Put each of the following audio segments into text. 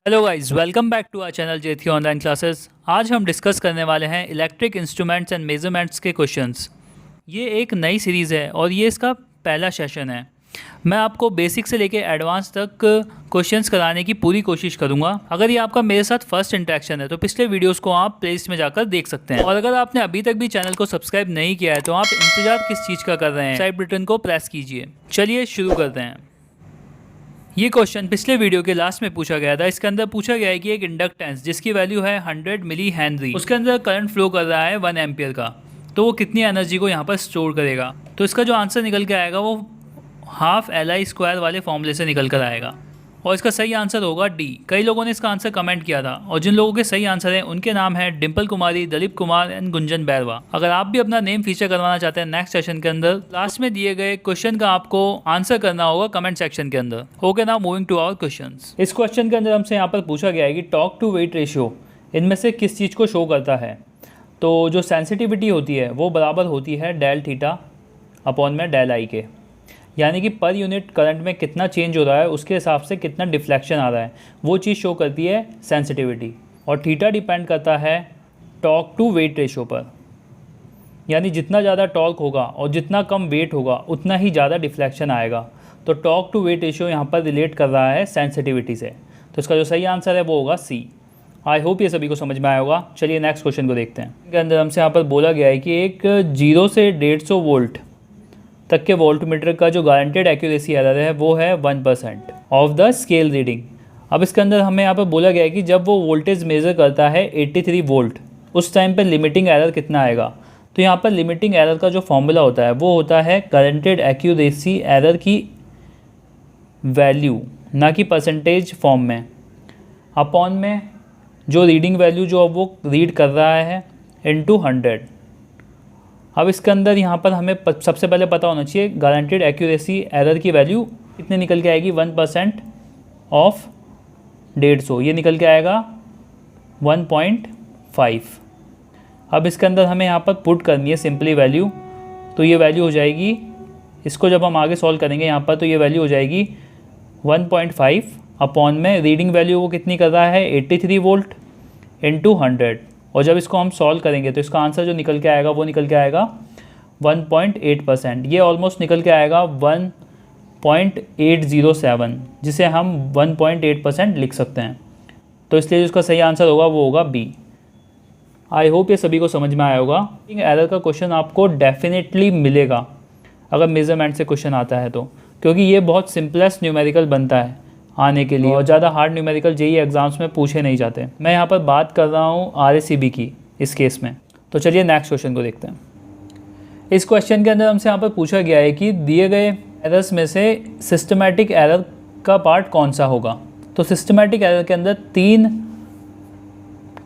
Hello guys, welcome back to our channel Jethi online classes. आज हम discuss करने वाले हैं इलेक्ट्रिक इंस्ट्रूमेंट्स एंड मेजरमेंट्स के क्वेश्चंस। ये एक नई सीरीज़ है और ये इसका पहला सेशन है। मैं आपको बेसिक से लेके एडवांस तक क्वेश्चंस कराने की पूरी कोशिश करूंगा। अगर ये आपका मेरे साथ फर्स्ट इंटरेक्शन है तो पिछले वीडियोस को आप प्लेलिस्ट में जाकर देख सकते हैं। और अगर आपने अभी तक भी चैनल को सब्सक्राइब नहीं किया है तो आप इंतजार किस चीज़ का कर रहे हैं, सब्सक्राइब बटन को प्रेस कीजिए। चलिए शुरू करते हैं। ये क्वेश्चन पिछले वीडियो के लास्ट में पूछा गया था। इसके अंदर पूछा गया है कि एक इंडक्टेंस जिसकी वैल्यू है 100 मिली हेनरी, उसके अंदर करंट फ्लो कर रहा है 1 एम्पियर का, तो वो कितनी एनर्जी को यहाँ पर स्टोर करेगा। तो इसका जो आंसर निकल के आएगा वो हाफ LI² वाले फॉर्मूले से निकल कर आएगा और इसका सही आंसर होगा डी। कई लोगों ने इसका आंसर कमेंट किया था और जिन लोगों के सही आंसर हैं उनके नाम है डिम्पल कुमारी, दलीप कुमार एंड गुंजन बैरवा। अगर आप भी अपना नेम फीचर करवाना चाहते हैं नेक्स्ट सेशन के अंदर, लास्ट में दिए गए क्वेश्चन का आपको आंसर करना होगा कमेंट सेक्शन के अंदर। Okay, now moving to our questions. इस क्वेश्चन के अंदर हमसे यहाँ पर पूछा गया है कि टॉर्क टू वेट रेशियो इनमें से किस चीज़ को शो करता है। तो जो सेंसिटिविटी होती है वो बराबर होती है डेल थीटा अपॉन में डेल आई के, यानी कि पर यूनिट करंट में कितना चेंज हो रहा है उसके हिसाब से कितना डिफ्लेक्शन आ रहा है वो चीज़ शो करती है सेंसिटिविटी। और थीटा डिपेंड करता है टॉर्क टू वेट रेशो पर, यानी जितना ज़्यादा टॉर्क होगा और जितना कम वेट होगा उतना ही ज़्यादा डिफ्लेक्शन आएगा। तो टॉर्क टू वेट रेशो यहाँ पर रिलेट कर रहा है सेंसिटिविटी से। तो इसका जो सही आंसर है वो होगा सी। आई होप ये सभी को समझ में आया होगा। चलिए नेक्स्ट क्वेश्चन को देखते हैं। इसके अंदर हमसे यहाँ पर बोला गया है कि एक 0 से 150 वोल्ट तक के वोल्टमीटर का जो गारंटेड एक्यूरेसी एरर है वो है 1% ऑफ द स्केल रीडिंग। अब इसके अंदर हमें यहाँ पर बोला गया है कि जब वो वोल्टेज मेज़र करता है 83 वोल्ट, उस टाइम पर लिमिटिंग एरर कितना आएगा। तो यहाँ पर लिमिटिंग एरर का जो फॉर्मूला होता है वो होता है गारंटेड एक्यूरेसी एरर की वैल्यू, ना कि परसेंटेज फॉर्म में, अपॉन में जो रीडिंग वैल्यू जो अब वो रीड कर रहा है इनटू 100। अब इसके अंदर यहाँ पर हमें सबसे पहले पता होना चाहिए गारंटेड एक्यूरेसी एरर की वैल्यू कितने निकल के आएगी। 1% ऑफ 150, ये निकल के आएगा 1.5। अब इसके अंदर हमें यहाँ पर पुट करनी है सिंपली वैल्यू, तो ये वैल्यू हो जाएगी, इसको जब हम आगे सॉल्व करेंगे यहाँ पर तो ये वैल्यू हो जाएगी 1.5 अपॉन में रीडिंग वैल्यू वो कितनी कर रहा है 83 वोल्ट इंटू 100। और जब इसको हम सॉल्व करेंगे तो इसका आंसर जो निकल के आएगा वो निकल के आएगा 1.8%। ये ऑलमोस्ट निकल के आएगा 1.807, जिसे हम 1.8% लिख सकते हैं। तो इसलिए इसका सही आंसर होगा वो होगा बी। आई होप ये सभी को समझ में आया होगा। एरर का क्वेश्चन आपको डेफिनेटली मिलेगा अगर मेजरमेंट से क्वेश्चन आता है तो, क्योंकि ये बहुत सिंपलेस्ट न्यूमेरिकल बनता है आने के लिए और ज़्यादा हार्ड न्यूमेरिकल जेईई एग्जाम्स में पूछे नहीं जाते। मैं यहाँ पर बात कर रहा हूँ RACB की इस केस में। तो चलिए नेक्स्ट क्वेश्चन को देखते हैं। इस क्वेश्चन के अंदर हमसे यहाँ पर पूछा गया है कि दिए गए एरर्स में से सिस्टमैटिक एरर का पार्ट कौन सा होगा। तो सिस्टमैटिक एरर के अंदर 3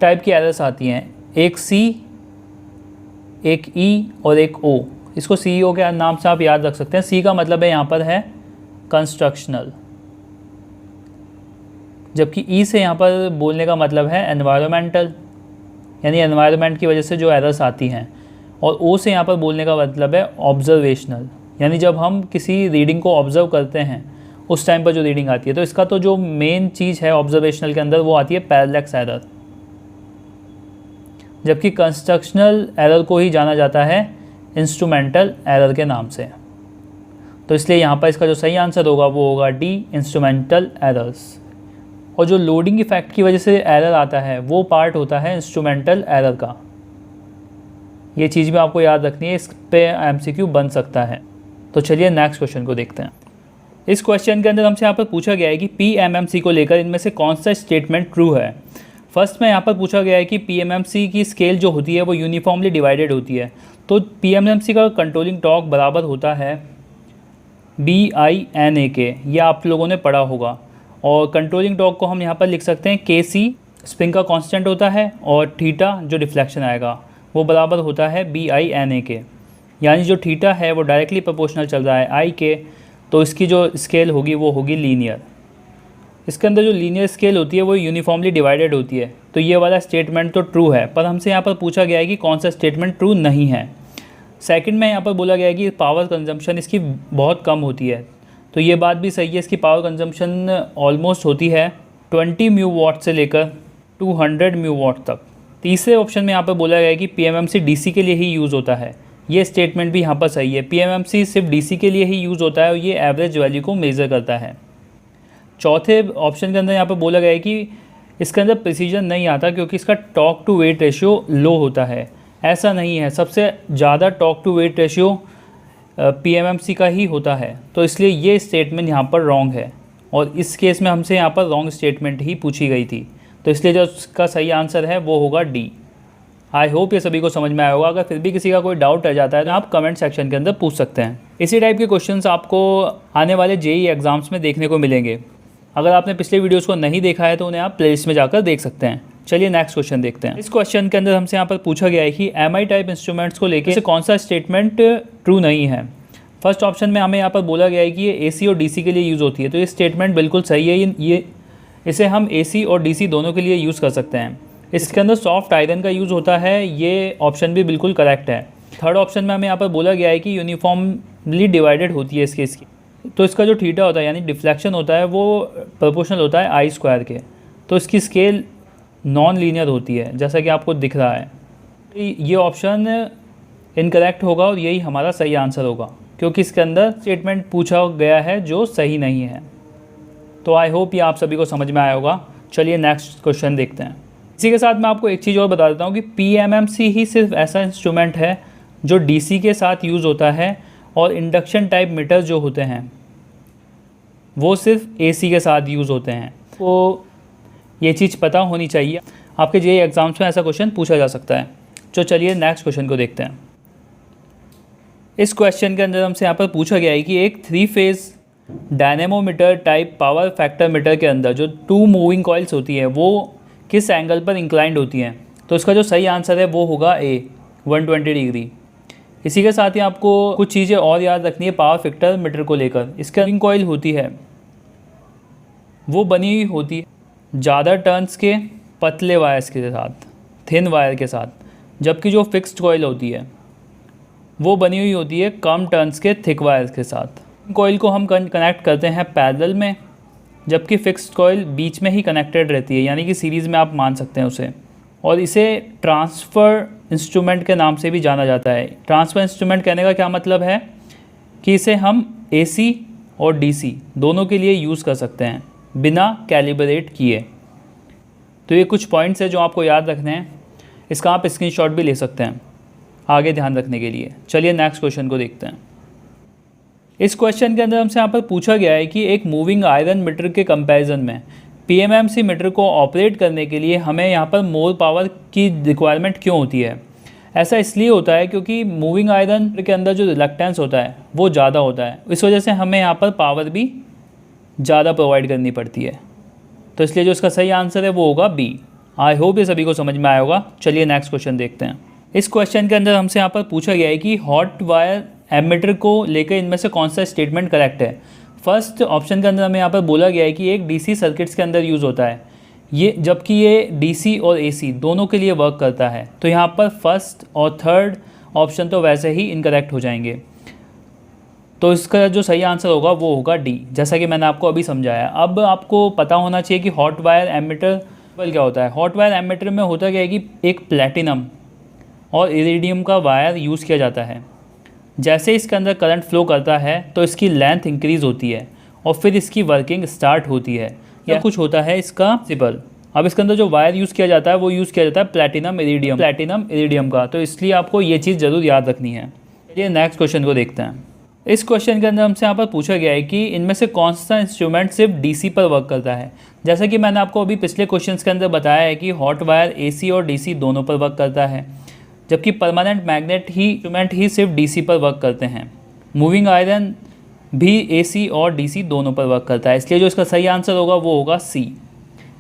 टाइप की एरर्स आती हैं, एक C, एक E और एक O। इसको CEO के नाम से आप याद रख सकते हैं। C का मतलब है यहाँ पर है कंस्ट्रक्शनल, जबकि ई से यहाँ पर बोलने का मतलब है एनवायरमेंटल, यानी एनवायरनमेंट की वजह से जो एरर्स आती हैं। और ओ से यहाँ पर बोलने का मतलब है ऑब्जर्वेशनल, यानी जब हम किसी रीडिंग को ऑब्जर्व करते हैं उस टाइम पर जो रीडिंग आती है। तो इसका तो जो मेन चीज़ है ऑब्जर्वेशनल के अंदर वो आती है पैरेलैक्स एरर, जबकि कंस्ट्रक्शनल एरर को ही जाना जाता है इंस्ट्रूमेंटल एरर के नाम से। तो इसलिए यहाँ पर इसका जो सही आंसर होगा वो होगा डी, इंस्ट्रूमेंटल एरर्स। और जो लोडिंग इफेक्ट की वजह से एरर आता है वो पार्ट होता है इंस्ट्रूमेंटल एरर का। ये चीज़ भी आपको याद रखनी है, इस पे MCQ बन सकता है। तो चलिए नेक्स्ट क्वेश्चन को देखते हैं। इस क्वेश्चन के अंदर हमसे यहाँ पर पूछा गया है कि PMMC को लेकर इनमें से कौन सा स्टेटमेंट ट्रू है। फर्स्ट में यहाँ पर पूछा गया है कि PMMC की स्केल जो होती है वो यूनिफॉर्मली डिवाइडेड होती है। तो PMMC का कंट्रोलिंग टॉर्क बराबर होता है BINA के, ये आप लोगों ने पढ़ा होगा। और कंट्रोलिंग टॉर्क को हम यहाँ पर लिख सकते हैं KC, स्प्रिंग का कांस्टेंट होता है, और थीटा जो डिफ्लेक्शन आएगा वो बराबर होता है BINA के, यानी जो थीटा है वो डायरेक्टली प्रोपोर्शनल चल रहा है I के। तो इसकी जो स्केल होगी वो होगी लीनियर। इसके अंदर जो लीनियर स्केल होती है वो यूनिफॉर्मली डिवाइडेड होती है। तो ये वाला स्टेटमेंट तो ट्रू है, पर हमसे यहाँ पर पूछा गया है कि कौन सा स्टेटमेंट ट्रू नहीं है। सेकंड में यहाँ पर बोला गया है कि पावर कंजम्पशन इसकी बहुत कम होती है। तो ये बात भी सही है, इसकी पावर कंजम्पशन ऑलमोस्ट होती है 20 म्यू वॉट से लेकर 200 म्यू वॉट तक। तीसरे ऑप्शन में यहाँ पर बोला गया है कि पीएमएमसी डीसी के लिए ही यूज़ होता है। ये स्टेटमेंट भी यहाँ पर सही है। पीएमएमसी सिर्फ डीसी के लिए ही यूज़ होता है और ये एवरेज वैल्यू को मेज़र करता है। चौथे ऑप्शन के अंदर यहाँ पर बोला गया है कि इसके अंदर प्रिसीजन नहीं आता क्योंकि इसका torque to weight ratio low होता है। ऐसा नहीं है, सबसे ज़्यादा torque to weight ratio PMMC का ही होता है, तो इसलिए ये स्टेटमेंट यहाँ पर रॉन्ग है और इस केस में हमसे यहाँ पर रॉन्ग स्टेटमेंट ही पूछी गई थी, तो इसलिए जो इसका सही आंसर है वो होगा डी। आई होप ये सभी को समझ में आया होगा। अगर फिर भी किसी का कोई डाउट रह जाता है तो आप कमेंट सेक्शन के अंदर पूछ सकते हैं। इसी टाइप के क्वेश्चंस आपको आने वाले जेईई एग्ज़ाम्स में देखने को मिलेंगे। अगर आपने पिछले वीडियोस को नहीं देखा है तो उन्हें आप प्लेलिस्ट में जाकर देख सकते हैं। चलिए नेक्स्ट क्वेश्चन देखते हैं। इस क्वेश्चन के अंदर हमसे यहाँ पर पूछा गया है कि एमआई टाइप इंस्ट्रूमेंट्स को लेकर कौन सा स्टेटमेंट ट्रू नहीं है। फर्स्ट ऑप्शन में हमें यहाँ पर बोला गया है कि ये एसी और डीसी के लिए यूज़ होती है, तो ये स्टेटमेंट बिल्कुल सही है। ये इसे हम एसी और डीसी दोनों के लिए यूज़ कर सकते हैं। इसके अंदर सॉफ्ट आयरन का यूज़ होता है, ये ऑप्शन भी बिल्कुल करेक्ट है। थर्ड ऑप्शन में हमें यहाँ पर बोला गया है कि यूनिफॉर्मली डिवाइडेड होती है इसकी, तो इसका जो थीटा होता है यानी डिफ्लेक्शन होता है वो प्रोपोर्शनल होता है आई स्क्वायर के, तो इसकी स्केल नॉन लीनियर होती है जैसा कि आपको दिख रहा है। ये ऑप्शन इनकरेक्ट होगा और यही हमारा सही आंसर होगा क्योंकि इसके अंदर स्टेटमेंट पूछा गया है जो सही नहीं है। तो आई होप ये आप सभी को समझ में आया होगा। चलिए नेक्स्ट क्वेश्चन देखते हैं। इसी के साथ मैं आपको एक चीज़ और बता देता हूँ कि पीएमएमसी ही सिर्फ ऐसा इंस्ट्रूमेंट है जो डीसी के साथ यूज़ होता है और इंडक्शन टाइप मीटर जो होते हैं वो सिर्फ एसी के साथ यूज़ होते हैं। तो ये चीज़ पता होनी चाहिए, आपके जेईई एग्ज़ाम्स में ऐसा क्वेश्चन पूछा जा सकता है। तो चलिए नेक्स्ट क्वेश्चन को देखते हैं। इस क्वेश्चन के अंदर हमसे यहाँ पर पूछा गया है कि एक 3 phase dynamometer type power factor metre के अंदर जो 2 मूविंग कॉइल्स होती है वो किस एंगल पर इंक्लाइंड होती हैं। तो इसका जो सही आंसर है वो होगा ए 120 डिग्री। इसी के साथ ही आपको कुछ चीज़ें और याद रखनी है पावर फैक्टर मीटर को लेकर। इसकी मूविंग कॉइल होती है वो बनी हुई होती है ज़्यादा टर्न्स के पतले वायर्स के साथ, थिन वायर के साथ, जबकि जो फिक्स्ड कॉइल होती है वो बनी हुई होती है कम टर्न्स के थिक वायर्स के साथ। कॉइल को हम कनेक्ट करते हैं पैरेलल में, जबकि फिक्स्ड कॉइल बीच में ही कनेक्टेड रहती है, यानी कि सीरीज़ में आप मान सकते हैं उसे। और इसे ट्रांसफ़र इंस्ट्रूमेंट के नाम से भी जाना जाता है। ट्रांसफ़र इंस्ट्रूमेंट कहने का क्या मतलब है कि इसे हम एसी और डीसी दोनों के लिए यूज़ कर सकते हैं बिना कैलिब्रेट किए। तो ये कुछ पॉइंट्स हैं जो आपको याद रखने हैं। इसका आप स्क्रीनशॉट भी ले सकते हैं आगे ध्यान रखने के लिए। चलिए नेक्स्ट क्वेश्चन को देखते हैं। इस क्वेश्चन के अंदर हमसे यहाँ पर पूछा गया है कि एक मूविंग आयरन मीटर के कंपैरिजन में पीएमएमसी मीटर को ऑपरेट करने के लिए हमें यहाँ पर मोर पावर की रिक्वायरमेंट क्यों होती है। ऐसा इसलिए होता है क्योंकि मूविंग आयरन के अंदर जो रिलक्टेंस होता है वो ज़्यादा होता है, इस वजह से हमें यहाँ पर पावर भी ज़्यादा प्रोवाइड करनी पड़ती है। तो इसलिए जो इसका सही आंसर है वो होगा बी। आई होप ये सभी को समझ में आया होगा। चलिए नेक्स्ट क्वेश्चन देखते हैं। इस क्वेश्चन के अंदर हमसे यहाँ पर पूछा गया है कि हॉट वायर एमीटर को लेकर इनमें से कौन सा स्टेटमेंट करेक्ट है। फर्स्ट ऑप्शन के अंदर हमें यहाँ पर बोला गया है कि एक डीसी सर्किट्स के अंदर यूज़ होता है ये, जबकि ये डीसी और एसी दोनों के लिए वर्क करता है। तो यहाँ पर फर्स्ट और थर्ड ऑप्शन तो वैसे ही इनकरेक्ट हो जाएंगे। तो इसका जो सही आंसर होगा वो होगा डी, जैसा कि मैंने आपको अभी समझाया। अब आपको पता होना चाहिए कि हॉट वायर एमीटर क्या होता है। हॉट वायर एमीटर में होता क्या है कि एक प्लैटिनम और इरिडियम का वायर यूज़ किया जाता है। जैसे इसके अंदर करंट फ्लो करता है तो इसकी लेंथ इंक्रीज़ होती है और फिर इसकी वर्किंग स्टार्ट होती है, या कुछ होता है इसका प्रिंसिपल। अब इसके अंदर जो वायर यूज़ किया जाता है वो यूज़ किया जाता है प्लैटिनम इरिडियम का, तो इसलिए आपको ये चीज़ ज़रूर याद रखनी है। चलिए नेक्स्ट क्वेश्चन को देखते हैं। इस क्वेश्चन के अंदर हमसे यहाँ पर पूछा गया है कि इनमें से कौन सा इंस्ट्रूमेंट सिर्फ डीसी पर वर्क करता है। जैसा कि मैंने आपको अभी पिछले क्वेश्चंस के अंदर बताया है कि हॉट वायर एसी और डीसी दोनों पर वर्क करता है, जबकि परमानेंट मैग्नेट इंस्ट्रूमेंट ही सिर्फ डीसी पर वर्क करते हैं। मूविंग आयरन भी एसी और डीसी दोनों पर वर्क करता है, इसलिए जो इसका सही आंसर होगा वो होगा सी।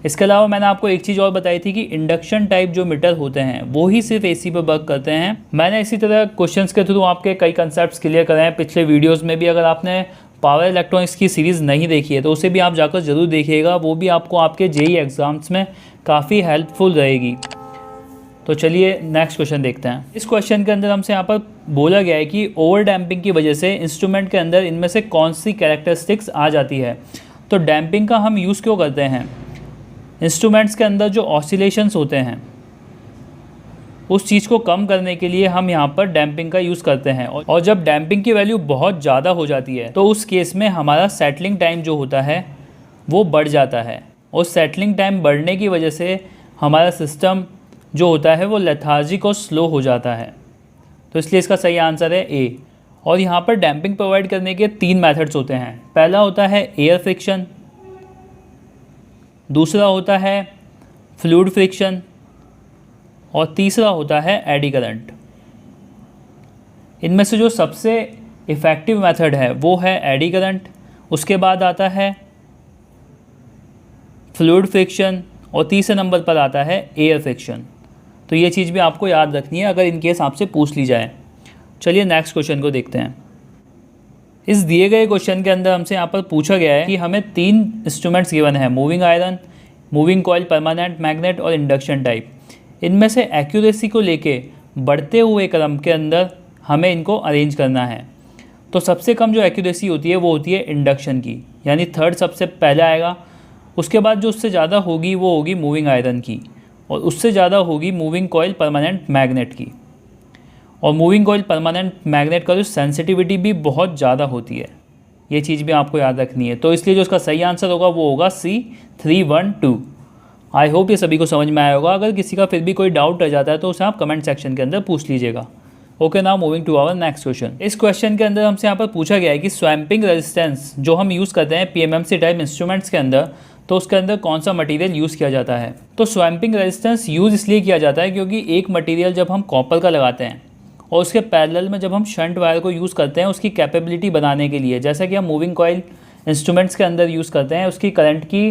इसके अलावा मैंने आपको एक चीज़ और बताई थी कि इंडक्शन टाइप जो मीटर होते हैं वो ही सिर्फ एसी पर वर्क करते हैं। मैंने इसी तरह क्वेश्चंस के थ्रू आपके कई कंसेप्ट्स क्लियर कराए हैं पिछले वीडियोस में भी। अगर आपने पावर इलेक्ट्रॉनिक्स की सीरीज़ नहीं देखी है तो उसे भी आप जाकर ज़रूर देखिएगा, वो भी आपको आपके जेईई एग्ज़ाम्स में काफ़ी हेल्पफुल रहेगी। तो चलिए नेक्स्ट क्वेश्चन देखते हैं। इस क्वेश्चन के अंदर हमसे यहाँ पर बोला गया है कि ओवर डैम्पिंग की वजह से इंस्ट्रूमेंट के अंदर इनमें से कौन सी कैरेक्टरिस्टिक्स आ जाती है। तो डैम्पिंग का हम यूज़ क्यों करते हैं। इंस्ट्रूमेंट्स के अंदर जो ऑसिलेशंस होते हैं उस चीज़ को कम करने के लिए हम यहाँ पर डैम्पिंग का यूज़ करते हैं। और जब डैम्पिंग की वैल्यू बहुत ज़्यादा हो जाती है तो उस केस में हमारा सेटलिंग टाइम जो होता है वो बढ़ जाता है, और सेटलिंग टाइम बढ़ने की वजह से हमारा सिस्टम जो होता है वो लेथार्जिक और स्लो हो जाता है। तो इसलिए इसका सही आंसर है ए। और यहाँ पर डैम्पिंग प्रोवाइड करने के 3 मेथड्स होते हैं। पहला होता है एयर फ्रिक्शन, दूसरा होता है फ्लूइड फ्रिक्शन, और तीसरा होता है एडी करंट। इनमें से जो सबसे इफ़ेक्टिव मेथड है वो है एडी करंट, उसके बाद आता है फ्लूइड फ्रिक्शन, और तीसरे नंबर पर आता है एयर फ्रिक्शन। तो ये चीज़ भी आपको याद रखनी है अगर इनकेस आपसे पूछ ली जाए। चलिए नेक्स्ट क्वेश्चन को देखते हैं। इस दिए गए क्वेश्चन के अंदर हमसे यहाँ पर पूछा गया है कि हमें 3 इंस्ट्रूमेंट्स गिवन है, moving iron, moving coil, permanent magnet और इंडक्शन टाइप। इनमें से एक्यूरेसी को लेके बढ़ते हुए क्रम के अंदर हमें इनको अरेंज करना है। तो सबसे कम जो एक्यूरेसी होती है वो होती है इंडक्शन की, यानी 3rd सबसे पहले आएगा। उसके बाद जो उससे ज़्यादा होगी वो होगी मूविंग आयरन की, और उससे ज़्यादा होगी मूविंग कॉइल परमानेंट मैग्नेट की। और मूविंग कॉइल परमानेंट मैग्नेट का जो सेंसिटिविटी भी बहुत ज़्यादा होती है, ये चीज़ भी आपको याद रखनी है। तो इसलिए जो उसका सही आंसर होगा वो होगा C312। आई होप ये सभी को समझ में आया होगा। अगर किसी का फिर भी कोई डाउट रह जाता है तो उसे आप कमेंट सेक्शन के अंदर पूछ लीजिएगा। Okay, now moving to our next question. इस क्वेश्चन के अंदर हमसे यहाँ पर पूछा गया है कि स्वैम्पिंग रेजिस्टेंस जो हम यूज़ करते हैं PMMC टाइप इंस्ट्रूमेंट्स के अंदर, तो उसके अंदर कौन सा मटेरियल यूज़ किया जाता है। तो स्वैम्पिंग रेजिस्टेंस यूज़ इसलिए किया जाता है क्योंकि एक मटेरियल जब हम कॉपर का लगाते हैं और उसके पैरेलल में जब हम शंट वायर को यूज़ करते हैं उसकी कैपेबिलिटी बनाने के लिए, जैसा कि हम मूविंग कॉइल इंस्ट्रूमेंट्स के अंदर यूज़ करते हैं उसकी करंट की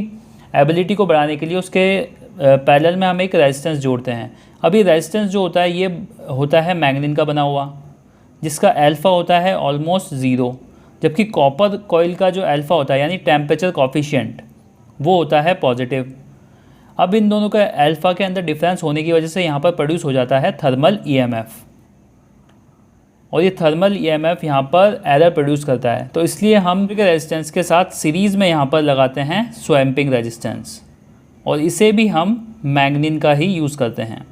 एबिलिटी को बढ़ाने के लिए, उसके पैरेलल में हम एक रेजिस्टेंस जोड़ते हैं। अब ये रेजिस्टेंस जो होता है ये होता है मैग्नीन का बना हुआ, जिसका अल्फ़ा होता है ऑलमोस्ट 0, जबकि कॉपर कॉइल का जो अल्फ़ा होता है यानी टेम्परेचर कॉफिशिएंट वो होता है पॉजिटिव। अब इन दोनों का अल्फ़ा के अंदर डिफरेंस होने की वजह से यहाँ पर प्रोड्यूस हो जाता है थर्मल EMF, और ये थर्मल EMF यहाँ पर एरर प्रोड्यूस करता है। तो इसलिए हम रेजिस्टेंस के साथ सीरीज़ में यहाँ पर लगाते हैं स्वैम्पिंग रेजिस्टेंस, और इसे भी हम मैग्नीन का ही यूज़ करते हैं।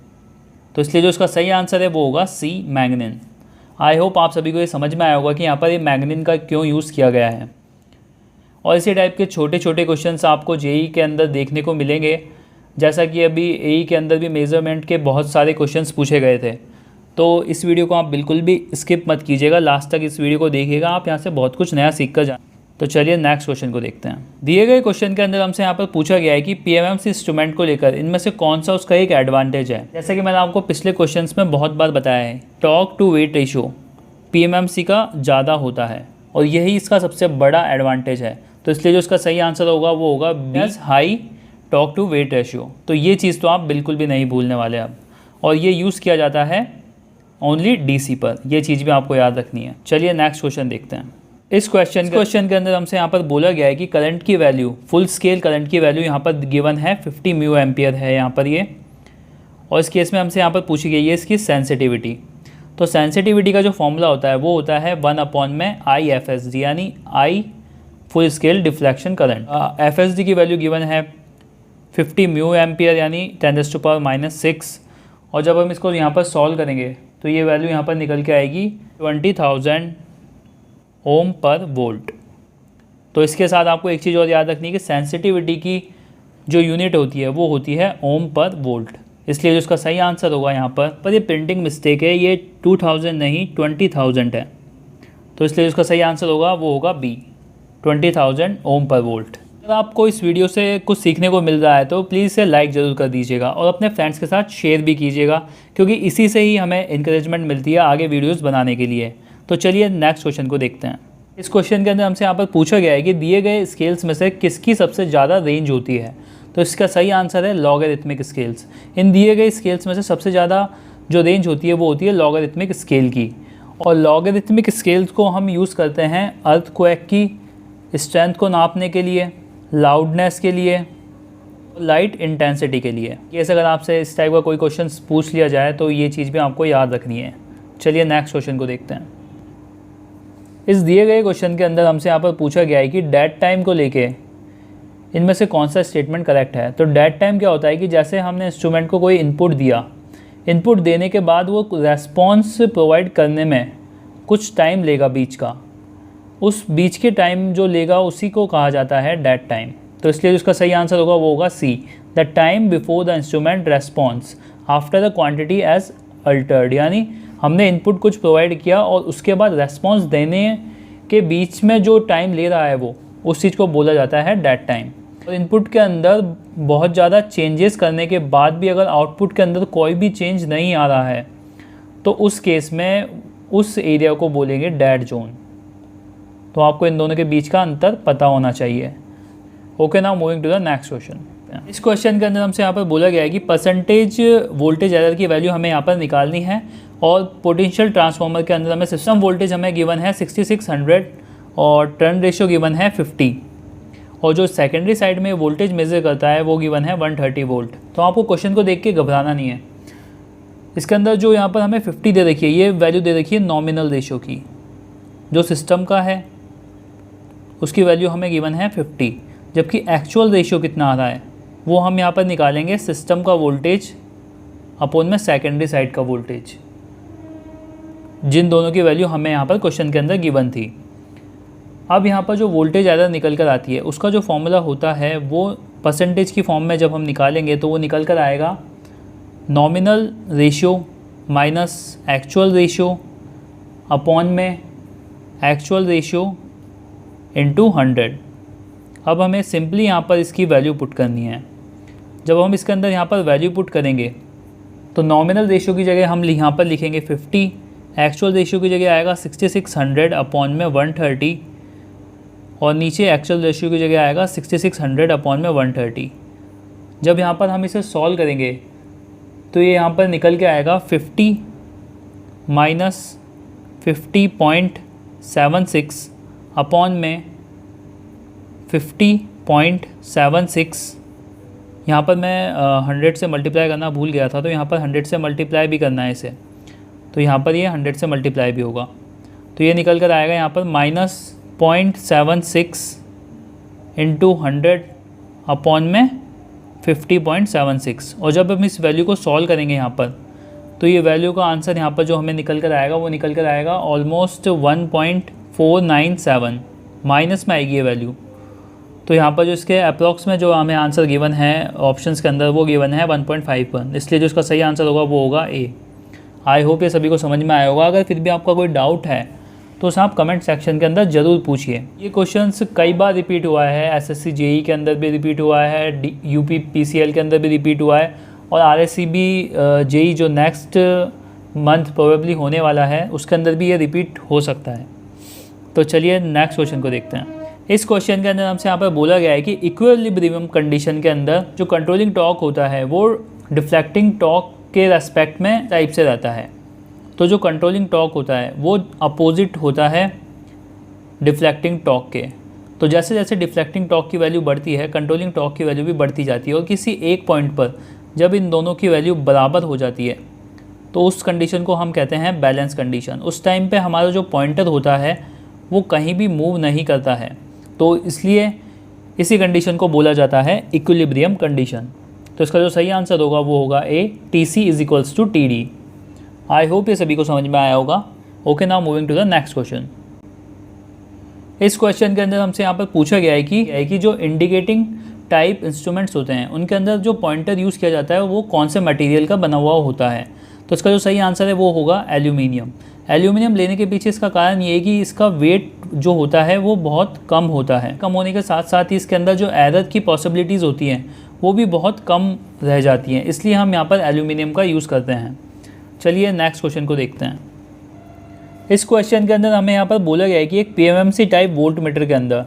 तो इसलिए जो इसका सही आंसर है वो होगा C, मैग्नीन। आई होप आप सभी को ये समझ में आया होगा कि यहाँ पर ये मैग्नीन का क्यों यूज़ किया गया है। और इसी टाइप के छोटे छोटे क्वेश्चंस आपको JEE के अंदर देखने को मिलेंगे, जैसा कि अभी AE के अंदर भी मेज़रमेंट के बहुत सारे क्वेश्चंस पूछे गए थे। तो इस वीडियो को आप बिल्कुल भी स्किप मत कीजिएगा, लास्ट तक इस वीडियो को देखिएगा, आप यहाँ से बहुत कुछ नया सीख कर जाए। तो चलिए नेक्स्ट क्वेश्चन को देखते हैं। दिए गए क्वेश्चन के अंदर हमसे यहाँ पर पूछा गया है कि PMMC इंस्ट्रूमेंट को लेकर इनमें से कौन सा उसका एक एडवांटेज है। जैसा कि मैंने आपको पिछले क्वेश्चंस में बहुत बार बताया है, torque to weight ratio PMMC का ज़्यादा होता है, और यही इसका सबसे बड़ा एडवांटेज है। तो इसलिए जो इसका सही आंसर होगा वो होगा B, high torque to weight ratio. तो ये चीज़ तो आप बिल्कुल भी नहीं भूलने वाले अब, और ये यूज़ किया जाता है ओनली DC पर, ये चीज़ भी आपको याद रखनी है। चलिए नेक्स्ट क्वेश्चन देखते हैं। इस क्वेश्चन के अंदर हमसे यहाँ पर बोला गया है कि करंट की वैल्यू, फुल स्केल करंट की वैल्यू यहाँ पर गिवन है 50 म्यू एम्पियर है यहाँ पर ये, और इस केस में हमसे यहाँ पर पूछी गई है इसकी सेंसिटिविटी। तो सेंसिटिविटी का जो फॉर्मूला होता है वो होता है 1/IFSD, यानी I full scale deflection current. FSD की वैल्यू गिवन है 50 म्यू एम्पियर यानी 10⁻⁻⁶, और जब हम इसको यहाँ पर सॉल्व करेंगे तो ये वैल्यू यहाँ पर निकल के आएगी 20,000 ओम पर वोल्ट। तो इसके साथ आपको एक चीज़ और याद रखनी है कि सेंसिटिविटी की जो यूनिट होती है वो होती है ओम पर वोल्ट। इसलिए जो इसका सही आंसर होगा यहाँ पर ये प्रिंटिंग मिस्टेक है, ये 2000 नहीं 20,000 है। तो इसलिए जो इसका सही आंसर होगा वो होगा B, 20,000 ओम पर वोल्ट। अगर आपको इस वीडियो से कुछ सीखने को मिल रहा है तो प्लीज़ इसे लाइक ज़रूर कर दीजिएगा, और अपने फ्रेंड्स के साथ शेयर भी कीजिएगा, क्योंकि इसी से ही हमें इंकरेजमेंट मिलती है आगे वीडियोज़ बनाने के लिए। तो चलिए नेक्स्ट क्वेश्चन को देखते हैं। इस क्वेश्चन के अंदर हमसे यहाँ पर पूछा गया है कि दिए गए स्केल्स में से किसकी सबसे ज़्यादा रेंज होती है। तो इसका सही आंसर है लॉगरिथमिक स्केल्स। इन दिए गए स्केल्स में से सबसे ज़्यादा जो रेंज होती है वो होती है लॉगरिथमिक स्केल की, और लॉगरिथमिक स्केल्स को हम यूज़ करते हैं अर्थक्वेक की स्ट्रेंथ को नापने के लिए, लाउडनेस के लिए, लाइट इंटेंसिटी के लिए। ये अगर आपसे इस टाइप का कोई क्वेश्चन पूछ लिया जाए तो ये चीज़ भी आपको याद रखनी है। चलिए नेक्स्ट क्वेश्चन को देखते हैं। इस दिए गए क्वेश्चन के अंदर हमसे यहाँ पर पूछा गया है कि डेड टाइम को लेके इनमें से कौन सा स्टेटमेंट करेक्ट है। तो डेड टाइम क्या होता है कि जैसे हमने इंस्ट्रूमेंट को कोई इनपुट दिया, इनपुट देने के बाद वो रेस्पॉन्स प्रोवाइड करने में कुछ टाइम लेगा बीच का, उस बीच के टाइम जो लेगा उसी को कहा जाता है डेड टाइम। तो इसलिए जिसका सही आंसर होगा वो होगा C, the time before the instrument response after the quantity as altered. यानी हमने इनपुट कुछ प्रोवाइड किया और उसके बाद रेस्पॉन्स देने के बीच में जो टाइम ले रहा है वो, उस चीज़ को बोला जाता है डेड टाइम। और इनपुट के अंदर बहुत ज़्यादा चेंजेस करने के बाद भी अगर आउटपुट के अंदर कोई भी चेंज नहीं आ रहा है तो उस केस में उस एरिया को बोलेंगे डेड जोन। तो आपको इन दोनों के बीच का अंतर पता होना चाहिए। Okay, now moving to the next question. इस क्वेश्चन के अंदर हमसे यहाँ पर बोला गया है कि परसेंटेज वोल्टेज एरर की वैल्यू हमें यहाँ पर निकालनी है और पोटेंशियल ट्रांसफार्मर के अंदर हमें सिस्टम वोल्टेज हमें गिवन है 6600 और टर्न रेशियो गिवन है 50 और जो सेकेंडरी साइड में वोल्टेज मेजर करता है वो गिवन है 130 वोल्ट। तो आपको क्वेश्चन को देख के घबराना नहीं है। इसके अंदर जो यहाँ पर हमें 50 दे रखी है, ये वैल्यू दे रखी है नॉमिनल रेशियो की, जो सिस्टम का है उसकी वैल्यू हमें गिवन है 50, जबकि एक्चुअल रेशियो कितना आ रहा है वो हम यहाँ पर निकालेंगे सिस्टम का वोल्टेज अपोन में सेकेंडरी साइड का वोल्टेज, जिन दोनों की वैल्यू हमें यहाँ पर क्वेश्चन के अंदर गिवन थी। अब यहाँ पर जो वोल्टेज एरर निकल कर आती है उसका जो फॉर्मूला होता है वो परसेंटेज की फॉर्म में जब हम निकालेंगे तो वो निकल कर आएगा nominal ratio minus actual ratio upon में एक्चुअल रेशियो इंटू 100। अब हमें सिंपली यहाँ पर इसकी वैल्यू पुट करनी है। जब हम इसके अंदर यहाँ पर वैल्यू पुट करेंगे तो नॉमिनल रेशियो की जगह हम यहाँ पर लिखेंगे 50, एक्चुअल रेशियो की जगह आएगा 6600 अपॉन में 130 और नीचे एक्चुअल रेशियो की जगह आएगा 6600 अपॉन में 130। जब यहाँ पर हम इसे सॉल्व करेंगे तो ये यहाँ पर निकल के आएगा 50 माइनस 50.76 अपॉन में 50.76। यहाँ पर मैं 100 से मल्टीप्लाई करना भूल गया था, तो यहाँ पर 100 से मल्टीप्लाई भी करना है इसे, तो यहाँ पर ये 100 से मल्टीप्लाई भी होगा। तो ये निकल कर आएगा यहाँ पर -0.76 इंटू 100 अपॉन में 50.76। और जब हम इस वैल्यू को सॉल्व करेंगे यहाँ पर तो ये वैल्यू का आंसर यहाँ पर जो हमें निकल कर आएगा वो निकल कर आएगा ऑलमोस्ट 1.497, माइनस में आएगी ये वैल्यू। तो यहाँ पर जो इसके अप्रॉक्स में जो हमें आंसर गिवन है ऑप्शंस के अंदर वो गिवन है 1.51, इसलिए जो इसका सही आंसर होगा वो होगा ए। आई होप ये सभी को समझ में आया होगा। अगर फिर भी आपका कोई डाउट है तो उसे आप कमेंट सेक्शन के अंदर ज़रूर पूछिए। ये क्वेश्चंस कई बार रिपीट हुआ है, एसएससी जेई के अंदर भी रिपीट हुआ है, यूपी पीसीएल के अंदर भी रिपीट हुआ है और आरएससीबी जेई जो नेक्स्ट मंथ प्रोबेबली होने वाला है उसके अंदर भी ये रिपीट हो सकता है। तो चलिए नेक्स्ट क्वेश्चन को देखते हैं। इस क्वेश्चन के अंदर हमसे यहाँ पर बोला गया है कि इक्विलिब्रियम कंडीशन के अंदर जो कंट्रोलिंग टॉर्क होता है वो डिफ्लेक्टिंग टॉर्क के रेस्पेक्ट में टाइप से रहता है। तो जो कंट्रोलिंग टॉर्क होता है वो अपोजिट होता है डिफ्लेक्टिंग टॉर्क के। तो जैसे जैसे डिफ्लेक्टिंग टॉर्क की वैल्यू बढ़ती है कंट्रोलिंग टॉर्क की वैल्यू भी बढ़ती जाती है और किसी एक पॉइंट पर जब इन दोनों की वैल्यू बराबर हो जाती है तो उस कंडीशन को हम कहते हैं बैलेंस कंडीशन। उस टाइम पे हमारा जो पॉइंटर होता है वो कहीं भी मूव नहीं करता है, तो इसलिए इसी कंडीशन को बोला जाता है इक्विलिब्रियम कंडीशन। तो इसका जो सही आंसर होगा वो होगा A, TC = TD। I hope ये सभी को समझ में आया होगा। Okay, now moving to the next question. इस क्वेश्चन के अंदर हमसे यहाँ पर पूछा गया है कि जो इंडिकेटिंग टाइप इंस्ट्रूमेंट्स होते हैं उनके अंदर जो पॉइंटर यूज़ किया जाता है वो कौन से मटेरियल का बना हुआ होता है। तो इसका जो सही आंसर है वो होगा एल्यूमिनियम। एल्यूमिनियम लेने के पीछे इसका कारण ये है कि इसका वेट जो होता है वो बहुत कम होता है। कम होने के साथ साथ ही इसके अंदर जो एरर की पॉसिबिलिटीज़ होती हैं वो भी बहुत कम रह जाती हैं, इसलिए हम यहाँ पर एल्यूमिनियम का यूज़ करते हैं। चलिए नेक्स्ट क्वेश्चन को देखते हैं। इस क्वेश्चन के अंदर हमें यहाँ पर बोला गया है कि एक PMMC टाइप वोल्ट मीटर के अंदर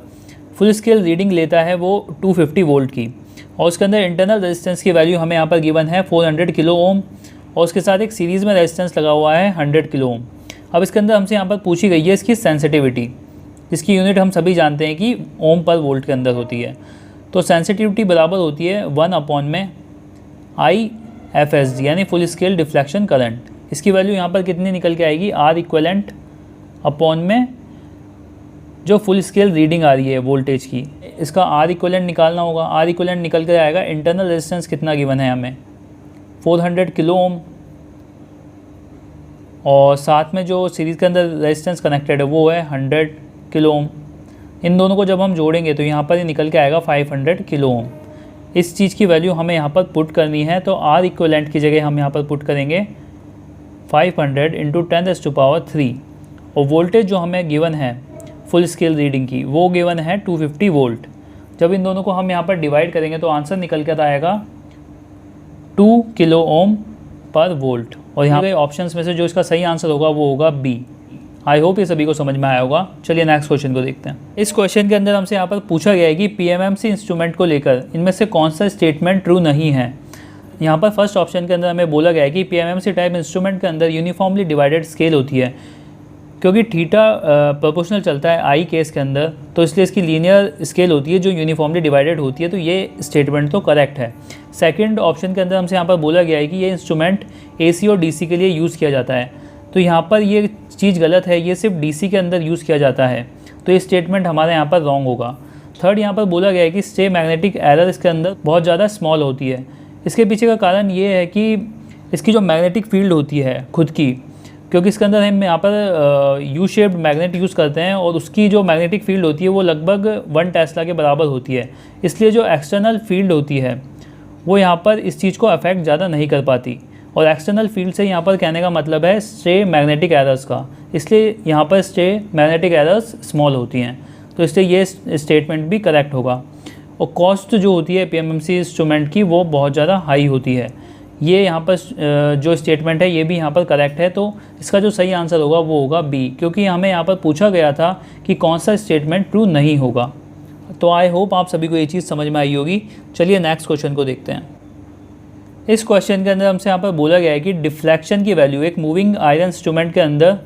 फुल स्केल रीडिंग लेता है वो 250 वोल्ट की और उसके अंदर इंटरनल रेजिस्टेंस की वैल्यू हमें यहाँ पर गिवन है 400 किलो ओम और उसके साथ एक सीरीज़ में रेजिस्टेंस लगा हुआ है 100 किलो ओम। अब इसके अंदर हमसे यहाँ पर पूछी गई है इसकी सेंसिटिविटी। इसकी यूनिट हम सभी जानते हैं कि ओम पर वोल्ट के अंदर होती है। तो सेंसिटिविटी बराबर होती है 1/IFSD यानी फुल स्केल डिफ्लेक्शन करंट। इसकी वैल्यू यहाँ पर कितनी निकल के आएगी, R इक्वलेंट अपॉन में जो फुल स्केल रीडिंग आ रही है वोल्टेज की इसका आर इक्वलेंट निकालना होगा। आर इक्वलेंट निकल कर आएगा, इंटरनल रेजिस्टेंस कितना गिवन है हमें 400 किलो ओम, और साथ में जो सीरीज़ के अंदर रेजिस्टेंस कनेक्टेड है वो है 100 किलो ओम। इन दोनों को जब हम जोड़ेंगे तो यहाँ पर ये निकल के आएगा 500 किलो ओम। इस चीज़ की वैल्यू हमें यहाँ पर पुट करनी है, तो आर इक्वलेंट की जगह हम यहाँ पर पुट करेंगे 500 इंटू 10⁻³ और वोल्टेज जो हमें गिवन है फुल स्केल रीडिंग की वो गिवन है 250 वोल्ट। जब इन दोनों को हम यहाँ पर डिवाइड करेंगे तो आंसर निकल कर आएगा 2 किलो ओम पर वोल्ट। और यहाँ पे ऑप्शंस में से जो इसका सही आंसर होगा वो होगा बी। आई होप ये सभी को समझ में आया होगा। चलिए नेक्स्ट क्वेश्चन को देखते हैं। इस क्वेश्चन के अंदर हमसे यहाँ पर पूछा गया है कि पीएमएमसी इंस्ट्रूमेंट को लेकर इनमें से कौन सा स्टेटमेंट ट्रू नहीं है। यहाँ पर फर्स्ट ऑप्शन के अंदर हमें बोला गया है कि पीएमएमसी टाइप इंस्ट्रूमेंट के अंदर यूनिफॉर्मली डिवाइडेड स्केल होती है, क्योंकि थीटा प्रोपोर्शनल चलता है आई केस के अंदर, तो इसलिए इसकी लीनियर स्केल होती है जो यूनिफॉर्मली डिवाइडेड होती है। तो ये स्टेटमेंट तो करेक्ट है। सेकंड ऑप्शन के अंदर हमसे यहाँ पर बोला गया है कि ये इंस्ट्रूमेंट एसी और डीसी के लिए यूज़ किया जाता है, तो यहाँ पर ये चीज़ गलत है, ये सिर्फ डीसी के अंदर यूज़ किया जाता है, तो ये स्टेटमेंट हमारे यहाँ पर रॉन्ग होगा। थर्ड यहाँ पर बोला गया है कि स्टे मैग्नेटिक एरर इसके अंदर बहुत ज़्यादा स्मॉल होती है। इसके पीछे का कारण ये है कि इसकी जो मैग्नेटिक फील्ड होती है खुद की, क्योंकि इसके अंदर हम यहाँ पर यू शेप्ड मैग्नेट यूज़ करते हैं और उसकी जो मैग्नेटिक फील्ड होती है वो लगभग 1 टेस्ला के बराबर होती है, इसलिए जो एक्सटर्नल फील्ड होती है वो यहाँ पर इस चीज़ को अफेक्ट ज़्यादा नहीं कर पाती। और एक्सटर्नल फील्ड से यहाँ पर कहने का मतलब है स्टे मैग्नेटिक एरर्स का, इसलिए यहाँ पर स्टे मैग्नेटिक एरर्स स्मॉल होती हैं, तो इसलिए ये स्टेटमेंट भी करेक्ट होगा। और कॉस्ट जो होती है पीएमएमसी इंस्ट्रूमेंट की वो बहुत ज़्यादा हाई होती है। ये यहाँ पर जो स्टेटमेंट है ये भी यहाँ पर करेक्ट है, तो इसका जो सही आंसर होगा वो होगा बी, क्योंकि हमें यहाँ पर पूछा गया था कि कौन सा स्टेटमेंट ट्रू नहीं होगा। तो आई होप आप सभी को ये चीज़ समझ में आई होगी। चलिए नेक्स्ट क्वेश्चन को देखते हैं। इस क्वेश्चन के अंदर हमसे यहाँ पर बोला गया है कि डिफ्लेक्शन की वैल्यू एक मूविंग आयरन इंस्ट्रूमेंट के अंदर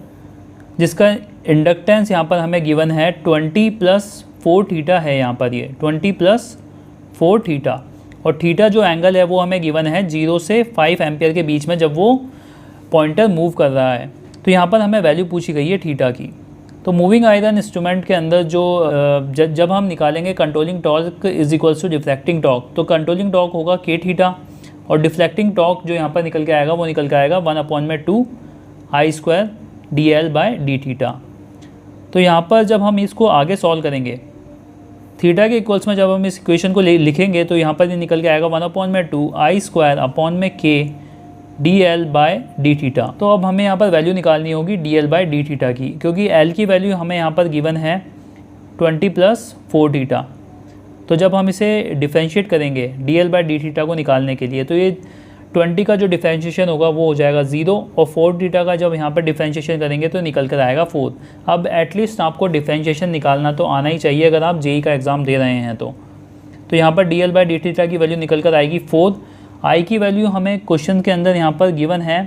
जिसका इंडक्टेंस यहाँ पर हमें गिवन है 20+4 थीटा है। यहाँ पर ये 20+4 थीटा, और थीटा जो एंगल है वो हमें गिवन है 0 से 5 एम्पियर के बीच में जब वो पॉइंटर मूव कर रहा है। तो यहाँ पर हमें वैल्यू पूछी गई है थीटा की। तो मूविंग आयरन इंस्ट्रूमेंट के अंदर जो जब हम निकालेंगे controlling torque is equals to deflecting torque, तो कंट्रोलिंग टॉर्क होगा k थीटा और डिफ्लेक्टिंग टॉर्क जो यहाँ पर निकल के आएगा वो निकल के आएगा 1/2 I² dl/d थीटा। तो यहाँ पर जब हम इसको आगे सॉल्व करेंगे थीटा के इक्वल्स में जब हम इस इक्वेशन को लिखेंगे तो यहाँ पर ये निकल के आएगा 1/2 I² dl/d थीटा। तो अब हमें यहाँ पर वैल्यू निकालनी होगी dl/d थीटा की, क्योंकि l की वैल्यू हमें यहाँ पर गिवन है 20+4 थीटा। तो जब हम इसे डिफरेंशिएट करेंगे dl/d थीटा को निकालने के लिए, तो ये 20 का जो डिफरेंशिएशन होगा वो हो जाएगा 0, और 4 थीटा का जब यहाँ पर डिफरेंशिएशन करेंगे तो निकल कर आएगा 4। अब एटलीस्ट आपको डिफरेंशिएशन निकालना तो आना ही चाहिए अगर आप जेई का एग्ज़ाम दे रहे हैं तो यहाँ पर dl/d थीटा की वैल्यू निकल कर आएगी 4। आई की वैल्यू हमें क्वेश्चन के अंदर यहाँ पर गिवन है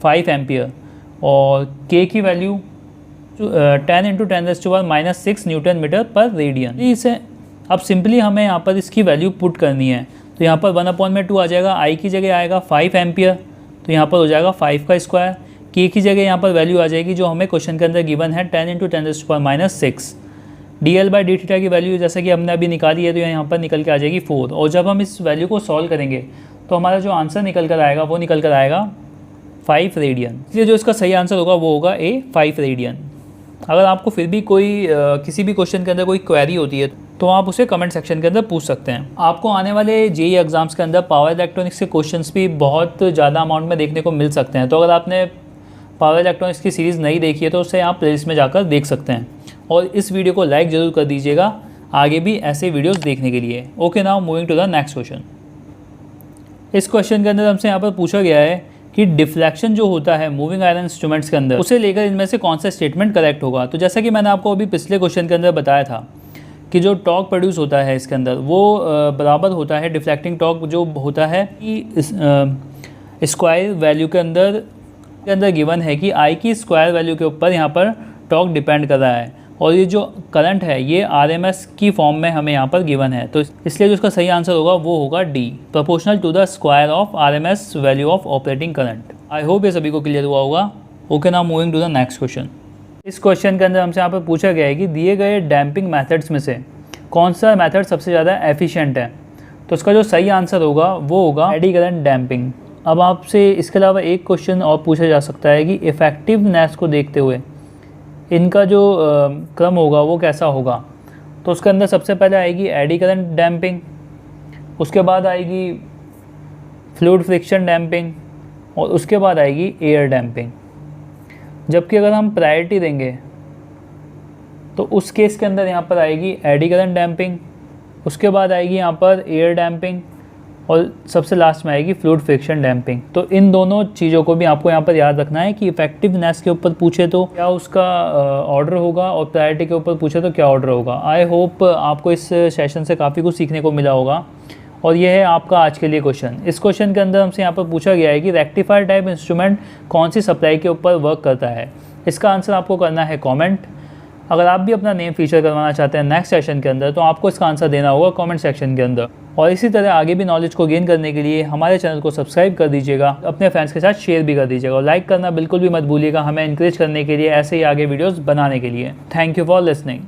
5 एम्पियर, और के की वैल्यू 10 × 10⁻⁻6 न्यूटन मीटर पर रेडियन। इसे अब सिंपली हमें यहाँ पर इसकी वैल्यू पुट करनी है, तो यहाँ पर 1/2 आ जाएगा, आई की जगह आएगा 5 एम्पियर, तो यहाँ पर हो जाएगा 5 का स्क्वायर। के की जगह यहाँ पर वैल्यू आ जाएगी जो हमें क्वेश्चन के अंदर गिवन है 10 × 10⁻6। dl/d थीटा की वैल्यू जैसा कि हमने अभी निकाली है तो यहाँ पर निकल के आ जाएगी 4, और जब हम इस वैल्यू को सॉल्व करेंगे तो हमारा जो आंसर निकल कर आएगा वो निकल कर आएगा 5 रेडियन। इसलिए जो इसका सही आंसर होगा वो होगा ए 5 रेडियन। अगर आपको फिर भी कोई किसी भी क्वेश्चन के अंदर कोई क्वेरी होती है तो आप उसे कमेंट सेक्शन के अंदर पूछ सकते हैं। आपको आने वाले जेईई एग्जाम्स के अंदर पावर इलेक्ट्रॉनिक्स के क्वेश्चंस भी बहुत ज़्यादा अमाउंट में देखने को मिल सकते हैं, तो अगर आपने पावर इलेक्ट्रॉनिक्स की सीरीज़ नहीं देखी है तो उसे आप प्लेलिस्ट में जाकर देख सकते हैं, और इस वीडियो को लाइक ज़रूर कर दीजिएगा आगे भी ऐसे वीडियोज़ देखने के लिए। Okay, now moving to the next question. इस क्वेश्चन के अंदर हमसे यहाँ पर पूछा गया है कि डिफ्लेक्शन जो होता है मूविंग आयरन इंस्ट्रूमेंट्स के अंदर उसे लेकर इनमें से कौन सा स्टेटमेंट करेक्ट होगा। तो जैसा कि मैंने आपको अभी पिछले क्वेश्चन के अंदर बताया था कि जो टॉर्क प्रोड्यूस होता है इसके अंदर वो बराबर होता है डिफ्लेक्टिंग टॉर्क जो होता है कि स्क्वायर वैल्यू के अंदर गिवन है कि आई की स्क्वायर वैल्यू के ऊपर यहाँ पर टॉर्क डिपेंड कर रहा है, और ये जो करंट है ये आरएमएस की फॉर्म में हमें यहाँ पर गिवन है, तो इसलिए जो इसका सही आंसर होगा वो होगा D, proportional to the square of RMS value of operating current. I hope ये सभी को क्लियर हुआ होगा। Okay, now moving to the next question. इस क्वेश्चन के अंदर हमसे यहाँ पर पूछा गया है कि दिए गए डैम्पिंग मेथड्स में से कौन सा मेथड सबसे ज़्यादा एफिशिएंट है? तो इसका जो सही आंसर होगा वो होगा एडी करंट डैम्पिंग। अब आपसे इसके अलावा एक क्वेश्चन और पूछा जा सकता है कि इफ़ेक्टिवनेस को देखते हुए इनका जो क्रम होगा वो कैसा होगा। तो उसके अंदर सबसे पहले आएगी एडी करंट डैम्पिंग, उसके बाद आएगी फ्लूइड फ्रिक्शन डैम्पिंग और उसके बाद आएगी एयर डैम्पिंग। जबकि अगर हम प्रायोरिटी देंगे तो उस केस के अंदर यहाँ पर आएगी एडी करंट डैम्पिंग, उसके बाद आएगी यहाँ पर एयर डैम्पिंग और सबसे लास्ट में आएगी फ्लूइड फ्रिक्शन डैम्पिंग। तो इन दोनों चीज़ों को भी आपको यहाँ पर याद रखना है कि इफेक्टिवनेस के ऊपर पूछे तो क्या उसका ऑर्डर होगा और प्रायोरिटी के ऊपर पूछे तो क्या ऑर्डर होगा। आई होप आपको इस सेशन से काफ़ी कुछ सीखने को मिला होगा। और यह है आपका आज के लिए क्वेश्चन। इस क्वेश्चन के अंदर हमसे यहाँ पर पूछा गया है कि रेक्टिफायर टाइप इंस्ट्रूमेंट कौन सी सप्लाई के ऊपर वर्क करता है। इसका आंसर आपको करना है कमेंट। अगर आप भी अपना नेम फीचर करवाना चाहते हैं नेक्स्ट सेशन के अंदर तो आपको इसका आंसर देना होगा कमेंट सेक्शन के अंदर। और इसी तरह आगे भी नॉलेज को गेन करने के लिए हमारे चैनल को सब्सक्राइब कर दीजिएगा, अपने फ्रेंड्स के साथ शेयर भी कर दीजिएगा और लाइक करना बिल्कुल भी मत भूलिएगा हमें इंकरेज करने के लिए ऐसे ही आगे वीडियोज़ बनाने के लिए। Thank you for listening.